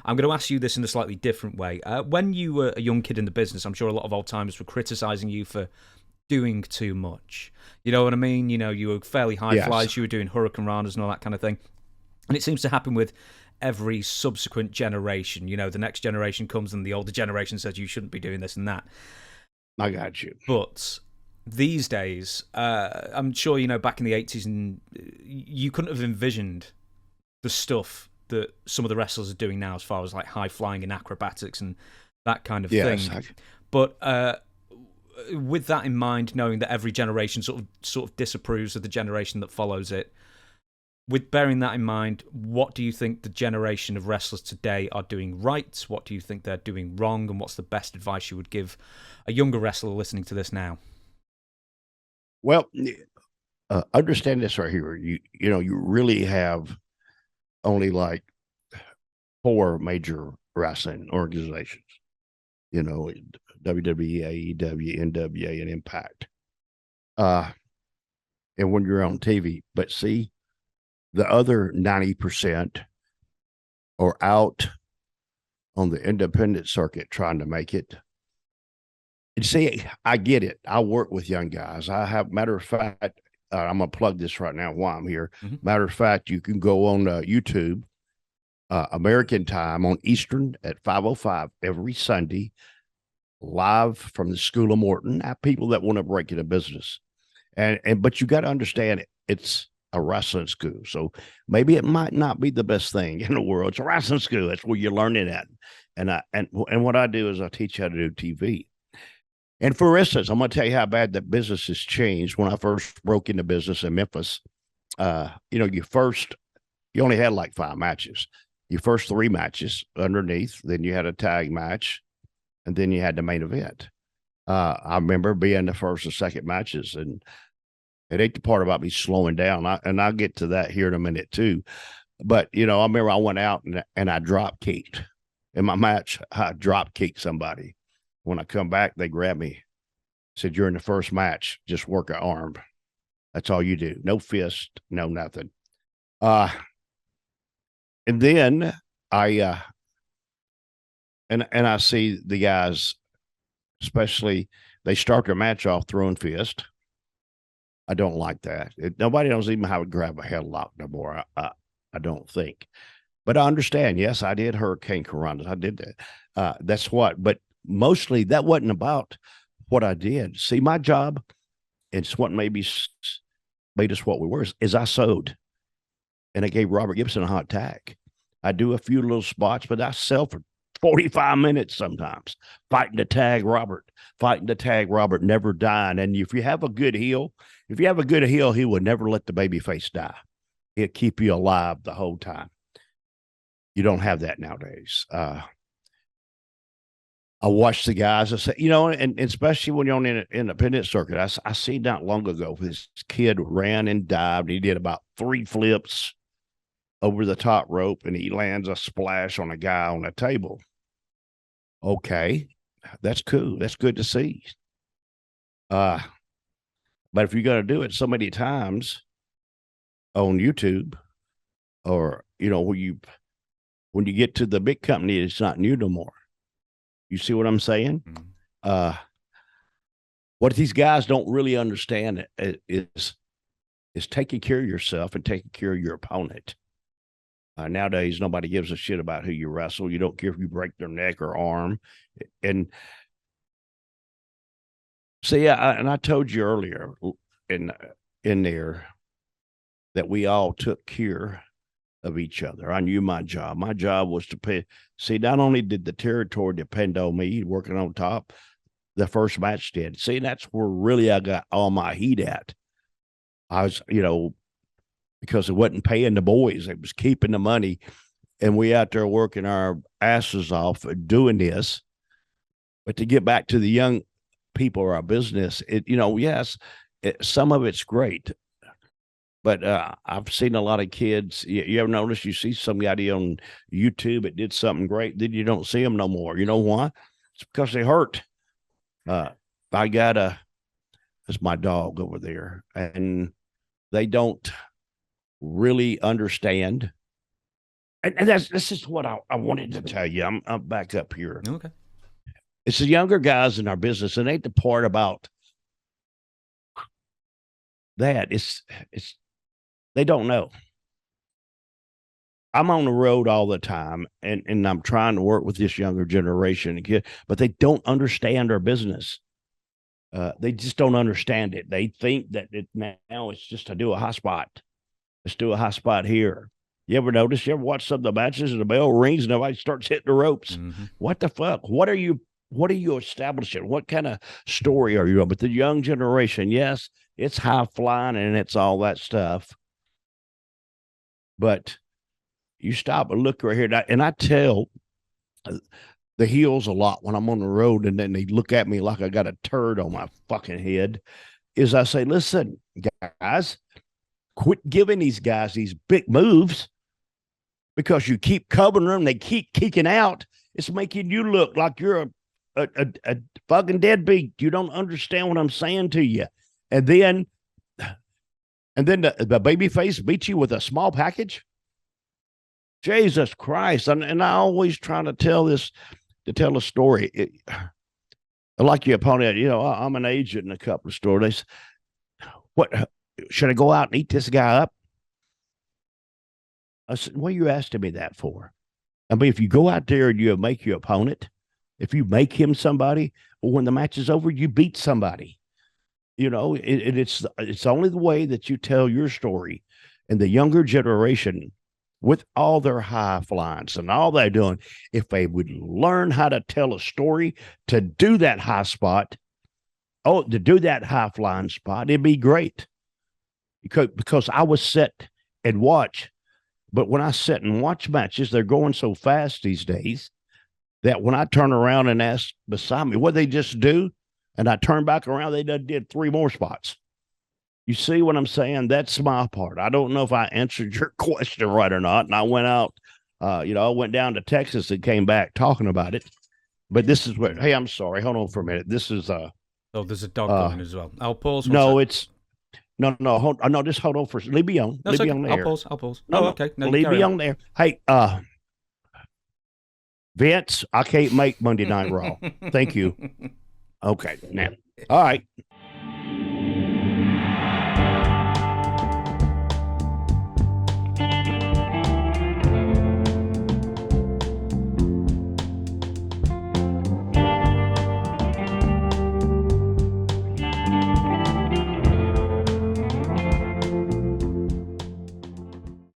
I'm going to ask you this in a slightly different way. When you were a young kid in the business, I'm sure a lot of old timers were criticizing you for doing too much. You know what I mean? You know, you were fairly high Yes. flyers, you were doing hurricane runners and all that kind of thing. And it seems to happen with every subsequent generation. You know, the next generation comes and the older generation says you shouldn't be doing this and that. I got you. But these days, I'm sure, you know, back in the 80s, and you couldn't have envisioned the stuff that some of the wrestlers are doing now as far as like high flying and acrobatics and that kind of Yes. thing. But with that in mind, knowing that every generation sort of disapproves of the generation that follows it, with bearing that in mind, what do you think the generation of wrestlers today are doing right? What do you think they're doing wrong? And what's the best advice you would give a younger wrestler listening to this now? Well, understand this right here. You know, you really have only like four major wrestling organizations. You know, WWE, AEW, NWA, and Impact. Uh, and when you're on TV, but see, the other 90% are out on the independent circuit trying to make it. And see, I get it. I work with young guys. I have, matter of fact, I'm going to plug this right now while I'm here. Mm-hmm. Matter of fact, you can go on YouTube, American time on Eastern at 5:05 every Sunday, live from the School of Morton. I have people that want to break into business. But you got to understand it's a wrestling school. So maybe it might not be the best thing in the world. It's a wrestling school. That's where you're learning at. And what I do is I teach how to do TV. And for instance, I'm going to tell you how bad that business has changed. When I first broke into business in Memphis, you know, you only had like 5 matches. Your first 3 matches underneath, then you had a tag match, and then you had the main event. I remember being the first and second matches, and it ain't the part about me slowing down. And I'll get to that here in a minute too. But, you know, I remember I went out and I drop kicked. In my match, I drop kicked somebody. When I come back, they grab me. Said, "You're in the first match. Just work an arm. That's all you do. No fist, no nothing." And then I and I see the guys, especially they start their match off throwing fist. I don't like that. Nobody knows even how to grab a headlock no more. I don't think, but I understand. Yes, I did hurricane Karanas. I did that. That's what. But mostly that wasn't about what I did. See, my job, it's what made us what we were. Is I sewed, and I gave Robert Gibson a hot tag. I do a few little spots, but I sell for 45 minutes sometimes, fighting to tag Robert, never dying. And if you have a good heel, he will never let the baby face die. He'll keep you alive the whole time. You don't have that nowadays. I watch the guys. I say, you know, and especially when you're on the independent circuit, I seen not long ago this kid ran and dived. He did about 3 flips over the top rope, and he lands a splash on a guy on a table. Okay, that's cool. That's good to see. But if you're going to do it so many times on YouTube, or you know, when you get to the big company, it's not new no more. You see what I'm saying? Mm-hmm. What these guys don't really understand is taking care of yourself and taking care of your opponent. Nowadays, nobody gives a shit about who you wrestle. You don't care if you break their neck or arm. And so, yeah, and I told you earlier in there that we all took care of each other. I knew my job. My job was to pay. See, not only did the territory depend on me working on top, the first match did. See, that's where really I got all my heat at. I was, you know, because it wasn't paying the boys. It was keeping the money. And we out there working our asses off doing this. But to get back to the young people or our business, you know, yes, some of it's great. But I've seen a lot of kids. You ever notice you see somebody on YouTube that did something great, then you don't see them no more. You know why? It's because they hurt. I got that's my dog over there, and they don't really understand. and this is what I wanted to tell you. I'm back up here. Okay. It's the younger guys in our business, and ain't the part about that. It's they don't know. I'm on the road all the time, and I'm trying to work with this younger generation, but they don't understand our business. They just don't understand it. They think that now it's just to do a high spot. Let's do a high spot here. You ever notice? You ever watch some of the matches and the bell rings and nobody starts hitting the ropes? Mm-hmm. What the fuck? What are you establishing? What kind of story are you on? But the young generation, yes, it's high flying and it's all that stuff. But you stop and look right here, and I tell the heels a lot when I'm on the road, and then they look at me like I got a turd on my fucking head. Is I say, listen, guys, quit giving these guys these big moves because you keep covering them, they keep kicking out. It's making you look like you're a fucking deadbeat. You don't understand what I'm saying to you. And then the baby face beats you with a small package. Jesus Christ. And I always try to tell a story. Like your opponent, I'm an agent in a couple of stores. What, should I go out and eat this guy up? I said, what are you asking me that for? I mean, if you go out there and you make your opponent, if you make him somebody, well, when the match is over, you beat somebody. It's only the way that you tell your story. And the younger generation, with all their high flyings and all they're doing, if they would learn how to tell a story to do that high spot, to do that high flying spot, it'd be great. Because I was sit and watch, but when I sit and watch matches, they're going so fast these days that when I turn around and ask beside me what they just do, and I turn back around, they did 3 more spots. You see what I'm saying? That's my part. I don't know if I answered your question right or not. And I went out, I went down to Texas and came back talking about it. But this is what, hey, I'm sorry. Hold on for a minute. This is, there's a dog going as well. I'll pause. No, it's, no, just hold on for, leave me on. No, leave me on there. I'll pause. No, okay. No, leave me on there. Hey, Vince, I can't make Monday Night Raw. Thank you. Okay. Now, all right.